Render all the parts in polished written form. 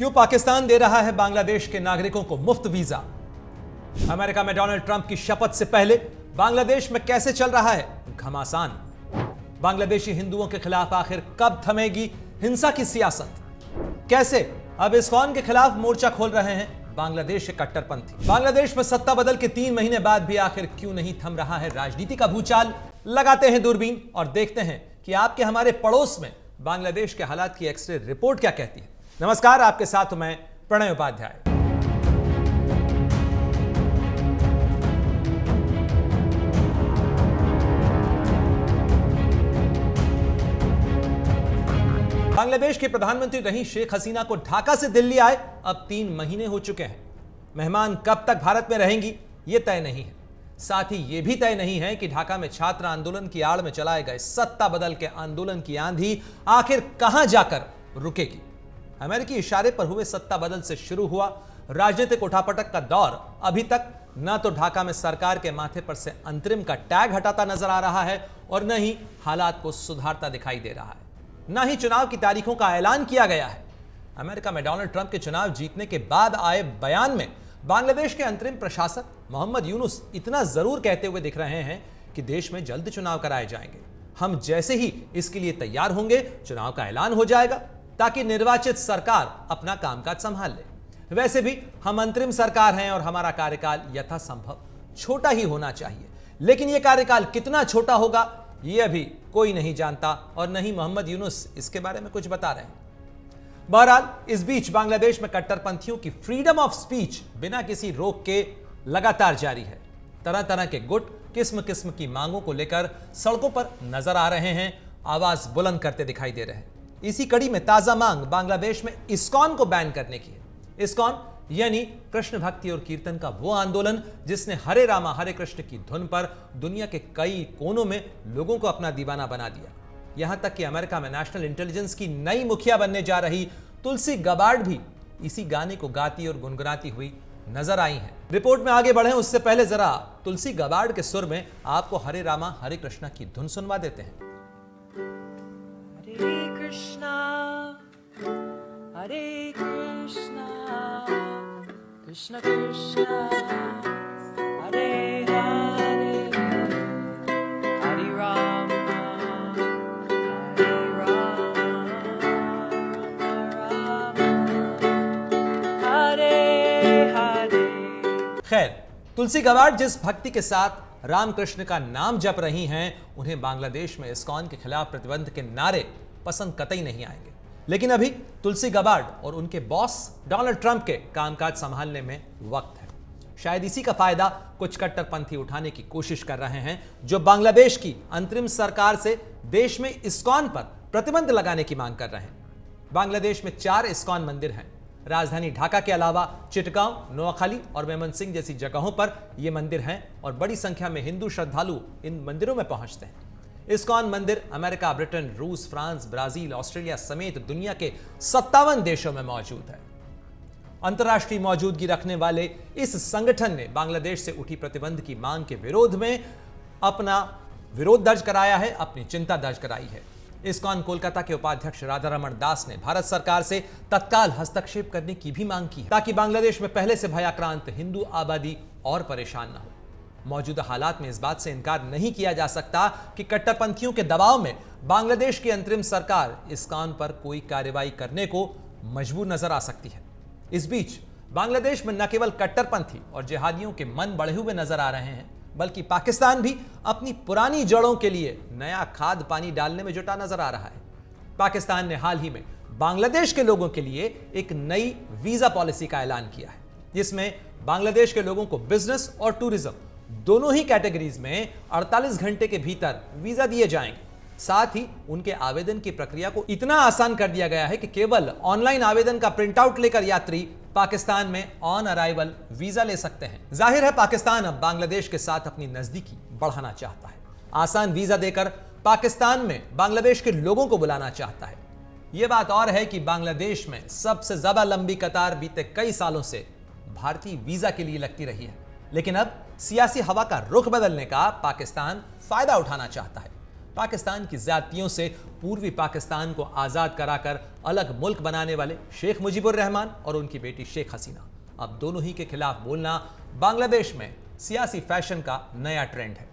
क्यों पाकिस्तान दे रहा है बांग्लादेश के नागरिकों को मुफ्त वीजा? अमेरिका में डोनाल्ड ट्रंप की शपथ से पहले बांग्लादेश में कैसे चल रहा है घमासान? बांग्लादेशी हिंदुओं के खिलाफ आखिर कब थमेगी हिंसा की सियासत? कैसे अब इस्कॉन के खिलाफ मोर्चा खोल रहे हैं बांग्लादेश के कट्टरपंथी? बांग्लादेश में सत्ता बदल के 3 महीने बाद भी आखिर क्यों नहीं थम रहा है राजनीति का भूचाल? लगाते हैं दूरबीन और देखते हैं कि आपके हमारे पड़ोस में बांग्लादेश के हालात की एक्सरे रिपोर्ट क्या कहती है। नमस्कार, आपके साथ मैं प्रणय उपाध्याय। बांग्लादेश के प्रधानमंत्री रही शेख हसीना को ढाका से दिल्ली आए अब 3 महीने हो चुके हैं। मेहमान कब तक भारत में रहेंगी यह तय नहीं है। साथ ही यह भी तय नहीं है कि ढाका में छात्र आंदोलन की आड़ में चलाए गए सत्ता बदल के आंदोलन की आंधी आखिर कहां जाकर रुकेगी। अमेरिकी इशारे पर हुए सत्ता बदल से शुरू हुआ राजनीतिक उठापटक का दौर अभी तक न तो ढाका में सरकार के माथे पर से अंतरिम का टैग हटाता नजर आ रहा है और न ही हालात को सुधारता दिखाई दे रहा है। न ही चुनाव की तारीखों का ऐलान किया गया है। अमेरिका में डोनाल्ड ट्रंप के चुनाव जीतने के बाद आए बयान में बांग्लादेश के अंतरिम प्रशासक मोहम्मद यूनुस इतना जरूर कहते हुए दिख रहे हैं कि देश में जल्द चुनाव कराए जाएंगे। हम जैसे ही इसके लिए तैयार होंगे चुनाव का ऐलान हो जाएगा ताकि निर्वाचित सरकार अपना कामकाज संभाल ले। वैसे भी हम अंतरिम सरकार हैं और हमारा कार्यकाल यथासंभव छोटा ही होना चाहिए, लेकिन यह कार्यकाल कितना छोटा होगा यह अभी कोई नहीं जानता और न ही मोहम्मद यूनुस इसके बारे में कुछ बता रहे हैं। बहरहाल इस बीच बांग्लादेश में कट्टरपंथियों की फ्रीडम ऑफ स्पीच बिना किसी रोक के लगातार जारी है। तरह तरह के गुट किस्म किस्म की मांगों को लेकर सड़कों पर नजर आ रहे हैं, आवाज बुलंद करते दिखाई दे रहे हैं। इसी कड़ी में ताजा मांग बांग्लादेश में इस्कॉन को बैन करने की है। इस्कॉन यानी कृष्ण भक्ति और कीर्तन का वो आंदोलन जिसने हरे रामा हरे कृष्ण की धुन पर दुनिया के कई कोनों में लोगों को अपना दीवाना बना दिया। यहां तक कि अमेरिका में नेशनल इंटेलिजेंस की नई मुखिया बनने जा रही तुलसी गबार्ड भी इसी गाने को गाती और गुनगुनाती हुई नजर आई हैं। रिपोर्ट में आगे बढ़े उससे पहले जरा तुलसी गबार्ड के सुर में आपको हरे रामा हरे कृष्णा की धुन सुनवा देते हैं। Hare Krishna, Krishna Krishna, Hare Hare, Hare Rama, Hare Rama, Rama Rama, Hare Hare। खैर, तुलसी गबार्ड जिस भक्ति के साथ रामकृष्ण का नाम जप रही हैं, उन्हें बांग्लादेश में इस्कॉन के खिलाफ प्रतिबंध के नारे पसंद कतई नहीं आएंगे। लेकिन अभी तुलसी गबार्ड और उनके बॉस डोनाल्ड ट्रंप के कामकाज संभालने में वक्त है। शायद इसी का फायदा कुछ कट्टरपंथी उठाने की कोशिश कर रहे हैं जो बांग्लादेश की अंतरिम सरकार से देश में इस्कॉन पर प्रतिबंध लगाने की मांग कर रहे हैं। बांग्लादेश में 4 इस्कॉन मंदिर हैं। राजधानी ढाका के अलावा चिटगांव, नोआखाली और मेमनसिंह जैसी जगहों पर ये मंदिर हैं और बड़ी संख्या में हिंदू श्रद्धालु इन मंदिरों में पहुंचते हैं। इस्कॉन मंदिर अमेरिका, ब्रिटेन, रूस, फ्रांस, ब्राजील, ऑस्ट्रेलिया समेत दुनिया के 57 देशों में मौजूद है। अंतर्राष्ट्रीय मौजूदगी रखने वाले इस संगठन ने बांग्लादेश से उठी प्रतिबंध की मांग के विरोध में अपना विरोध दर्ज कराया है, अपनी चिंता दर्ज कराई है। इस्कॉन कोलकाता के उपाध्यक्ष राधारमण दास ने भारत सरकार से तत्काल हस्तक्षेप करने की भी मांग की है ताकि बांग्लादेश में पहले से भयाक्रांत हिंदू आबादी और परेशान न हो। मौजूदा हालात में इस बात से इनकार नहीं किया जा सकता कि कट्टरपंथियों के दबाव में बांग्लादेश की अंतरिम सरकार इस्कॉन पर कोई कार्रवाई करने को मजबूर नजर आ सकती है। इस बीच बांग्लादेश में न केवल कट्टरपंथी और जिहादियों के मन बढ़े हुए नजर आ रहे हैं, बल्कि पाकिस्तान भी अपनी पुरानी जड़ों के लिए नया खाद पानी डालने में जुटा नजर आ रहा है। पाकिस्तान ने हाल ही में बांग्लादेश के लोगों के लिए एक नई वीजा पॉलिसी का ऐलान किया है, जिसमें बांग्लादेश के लोगों को बिजनेस और टूरिज्म दोनों ही कैटेगरीज में 48 घंटे के भीतर वीजा दिए जाएंगे। साथ ही उनके आवेदन की प्रक्रिया को इतना आसान कर दिया गया है कि केवल ऑनलाइन आवेदन का प्रिंट आउट लेकर यात्री पाकिस्तान में ऑन अराइवल वीजा ले सकते हैं। जाहिर है पाकिस्तान अब बांग्लादेश के साथ अपनी नजदीकी बढ़ाना चाहता है। आसान वीजा देकर पाकिस्तान में बांग्लादेश के लोगों को बुलाना चाहता है। यह बात और है कि बांग्लादेश में सबसे ज्यादा लंबी कतार बीते कई सालों से भारतीय वीजा के लिए लगती रही है, लेकिन अब सियासी हवा का रुख बदलने का पाकिस्तान फायदा उठाना चाहता है। पाकिस्तान की ज्यादतियों से पूर्वी पाकिस्तान को आजाद कराकर अलग मुल्क बनाने वाले शेख मुजीबुर रहमान और उनकी बेटी शेख हसीना, अब दोनों ही के खिलाफ बोलना बांग्लादेश में सियासी फैशन का नया ट्रेंड है।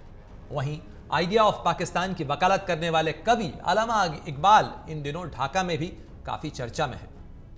वहीं आइडिया ऑफ पाकिस्तान की वकालत करने वाले कवि अल्लामा इकबाल इन दिनों ढाका में भी काफी चर्चा में है।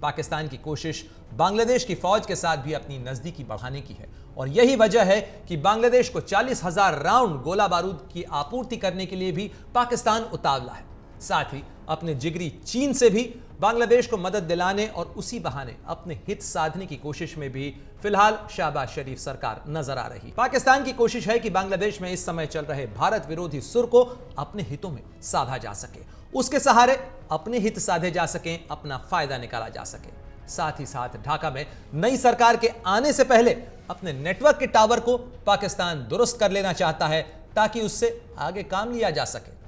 पाकिस्तान की कोशिश बांग्लादेश की फौज के साथ भी अपनी नजदीकी बढ़ाने की है और यही वजह है कि बांग्लादेश को 40,000 राउंड गोला बारूद की आपूर्ति करने के लिए भी पाकिस्तान उतावला है। साथ ही अपने जिगरी चीन से भी बांग्लादेश को मदद दिलाने और उसी बहाने अपने हित साधने की कोशिश में भी फिलहाल शहबाज शरीफ सरकार नजर आ रही। पाकिस्तान की कोशिश है कि बांग्लादेश में इस समय चल रहे भारत विरोधी सुर को अपने हितों में साधा जा सके, उसके सहारे अपने हित साधे जा सकें, अपना फायदा निकाला जा सके। साथ ही साथ ढाका में नई सरकार के आने से पहले अपने नेटवर्क के टावर को पाकिस्तान दुरुस्त कर लेना चाहता है ताकि उससे आगे काम लिया जा सके।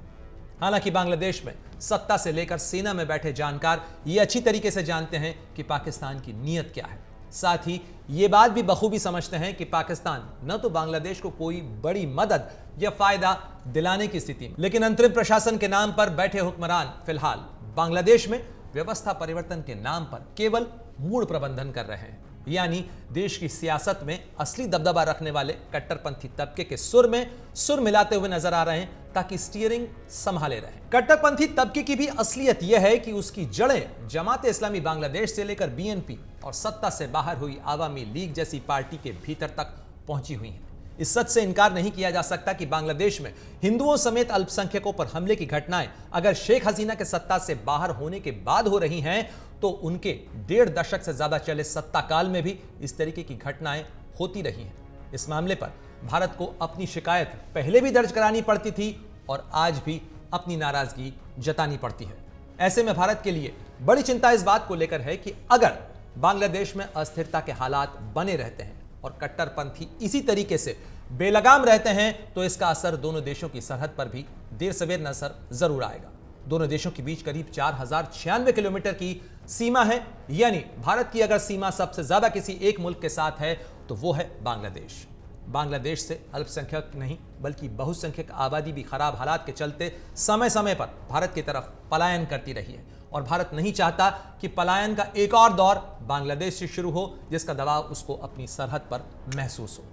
हालांकि बांग्लादेश में सत्ता से लेकर सेना में बैठे जानकार ये अच्छी तरीके से जानते हैं कि पाकिस्तान की नीयत क्या है। साथ ही ये बात भी बखूबी समझते हैं कि पाकिस्तान न तो बांग्लादेश को कोई बड़ी मदद या फायदा दिलाने की स्थिति में, लेकिन अंतरिम प्रशासन के नाम पर बैठे हुक्मरान फिलहाल बांग्लादेश में व्यवस्था परिवर्तन के नाम पर केवल मूड प्रबंधन कर रहे हैं, यानी देश की सियासत में असली दबदबा रखने वाले कट्टरपंथी तबके के सुर में सुर मिलाते हुए नजर आ रहे हैं ताकि स्टीयरिंग संभाले रहे। कट्टरपंथी तबके की भी असलियत यह है कि उसकी जड़ें जमात इस्लामी बांग्लादेश से लेकर बीएनपी और सत्ता से बाहर हुई आवामी लीग जैसी पार्टी के भीतर तक पहुंची हुई हैं। इस सच से इनकार नहीं किया जा सकता कि बांग्लादेश में हिंदुओं समेत अल्पसंख्यकों पर हमले की घटनाएं अगर शेख हसीना के सत्ता से बाहर होने के बाद हो रही हैं तो उनके 1.5 दशक से ज्यादा चले सत्ता काल में भी इस तरीके की घटनाएं होती रही हैं। इस मामले पर भारत को अपनी शिकायत पहले भी दर्ज करानी पड़ती थी और आज भी अपनी नाराजगी जतानी पड़ती है। ऐसे में भारत के लिए बड़ी चिंता इस बात को लेकर है कि अगर बांग्लादेश में अस्थिरता के हालात बने रहते हैं और कट्टरपंथी इसी तरीके से बेलगाम रहते हैं तो इसका असर दोनों देशों की सरहद पर भी देर सवेर नजर जरूर आएगा। दोनों देशों के बीच करीब 4096 किलोमीटर की सीमा है, यानी भारत की अगर सीमा सबसे ज्यादा किसी एक मुल्क के साथ है तो वो है बांग्लादेश। बांग्लादेश से अल्पसंख्यक नहीं बल्कि बहुसंख्यक आबादी भी खराब हालात के चलते समय समय पर भारत की तरफ पलायन करती रही है और भारत नहीं चाहता कि पलायन का एक और दौर बांग्लादेश से शुरू हो जिसका दबाव उसको अपनी सरहद पर महसूस हो।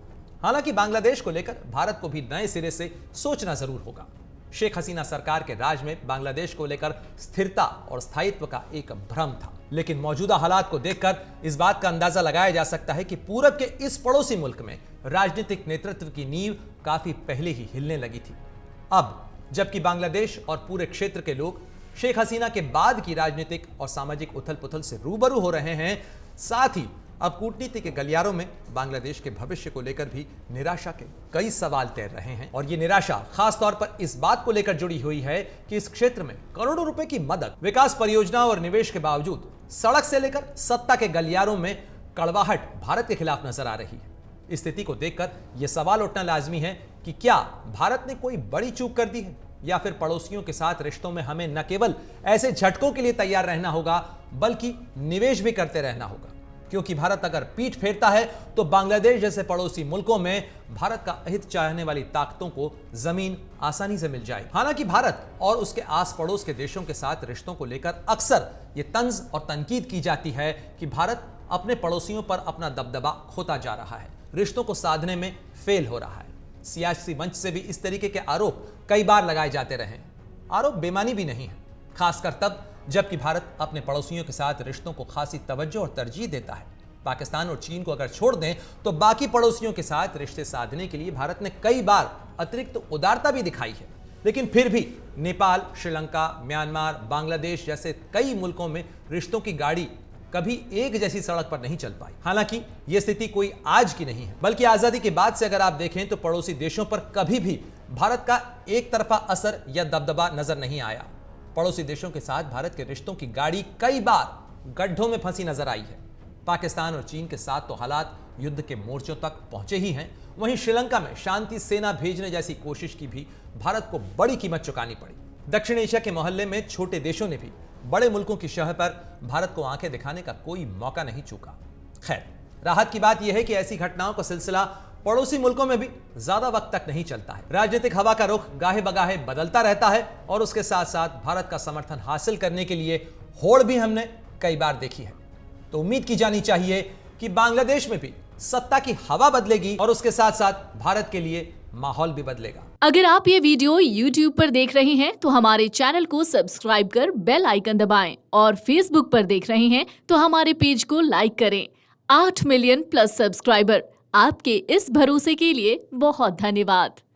हालांकि बांग्लादेश को लेकर भारत को भी नए सिरे से सोचना जरूर होगा। शेख हसीना सरकार के राज में बांग्लादेश को लेकर स्थिरता और स्थायित्व का एक भ्रम था, लेकिन मौजूदा हालात को देखकर इस बात का अंदाजा लगाया जा सकता है कि पूरब के इस पड़ोसी मुल्क में राजनीतिक नेतृत्व की नींव काफी पहले ही हिलने लगी थी। अब जबकि बांग्लादेश और पूरे क्षेत्र के लोग शेख हसीना के बाद की राजनीतिक और सामाजिक उथल पुथल से रूबरू हो रहे हैं, साथ ही अब कूटनीति के गलियारों में बांग्लादेश के भविष्य को लेकर भी निराशा के कई सवाल तैर रहे हैं। और ये निराशा खास तौर पर इस बात को लेकर जुड़ी हुई है कि इस क्षेत्र में करोड़ों रुपए की मदद, विकास परियोजनाओं और निवेश के बावजूद सड़क से लेकर सत्ता के गलियारों में कड़वाहट भारत के खिलाफ नजर आ रही है। इस स्थिति को देखकर यह सवाल उठना लाजमी है कि क्या भारत ने कोई बड़ी चूक कर दी है या फिर पड़ोसियों के साथ रिश्तों में हमें न केवल ऐसे झटकों के लिए तैयार रहना होगा बल्कि निवेश भी करते रहना होगा, क्योंकि भारत अगर पीठ फेरता है तो बांग्लादेश जैसे पड़ोसी मुल्कों में भारत का अहित चाहने वाली ताकतों को जमीन आसानी से मिल जाएगी। हालांकि भारत और उसके आस पड़ोस के देशों के साथ रिश्तों को लेकर अक्सर ये तंज और तनकीद की जाती है कि भारत अपने पड़ोसियों पर अपना दबदबा खोता जा रहा है, रिश्तों को साधने में फेल हो रहा है। सियासी मंच से भी इस तरीके के आरोप कई बार लगाए जाते रहे। आरोप बेमानी भी नहीं है, खासकर तब जबकि भारत अपने पड़ोसियों के साथ रिश्तों को खासी तवज्जो और तरजीह देता है। पाकिस्तान और चीन को अगर छोड़ दें तो बाकी पड़ोसियों के साथ रिश्ते साधने के लिए भारत ने कई बार अतिरिक्त उदारता भी दिखाई है, लेकिन फिर भी नेपाल, श्रीलंका, म्यांमार, बांग्लादेश जैसे कई मुल्कों में रिश्तों की गाड़ी कभी एक जैसी सड़क पर नहीं चल पाई। हालांकि यह स्थिति कोई आज की नहीं है, बल्कि आजादी के बाद से अगर आप देखें तो पड़ोसी देशों पर कभी भी भारत का एक तरफा असर या दबदबा नजर नहीं आया। पड़ोसी देशों के साथ भारत के रिश्तों की गाड़ी कई बार गड्ढों में फंसी नजर आई है। पाकिस्तान और चीन के साथ तो हालात युद्ध के मोर्चों तक पहुंचे ही हैं, वहीं श्रीलंका में शांति सेना भेजने जैसी कोशिश की भी भारत को बड़ी कीमत चुकानी पड़ी। दक्षिण एशिया के मोहल्ले में छोटे देशों ने भी बड़े मुल्कों की शह पर भारत को आंखें दिखाने का कोई मौका नहीं चूका। खैर, राहत की बात यह है कि ऐसी घटनाओं का सिलसिला पड़ोसी मुल्कों में भी ज्यादा वक्त तक नहीं चलता है। राजनीतिक हवा का रुख गाहे बगाहे बदलता रहता है और उसके साथ साथ भारत का समर्थन हासिल करने के लिए होड़ भी हमने कई बार देखी है। तो उम्मीद की जानी चाहिए कि बांग्लादेश में भी सत्ता की हवा बदलेगी और उसके साथ साथ भारत के लिए माहौल भी बदलेगा। अगर आप ये वीडियो YouTube पर देख रहे हैं तो हमारे चैनल को सब्सक्राइब कर बेल आइकन दबाएं और Facebook पर देख रहे हैं तो हमारे पेज को लाइक करें। 8 मिलियन प्लस सब्सक्राइबर, आपके इस भरोसे के लिए बहुत धन्यवाद।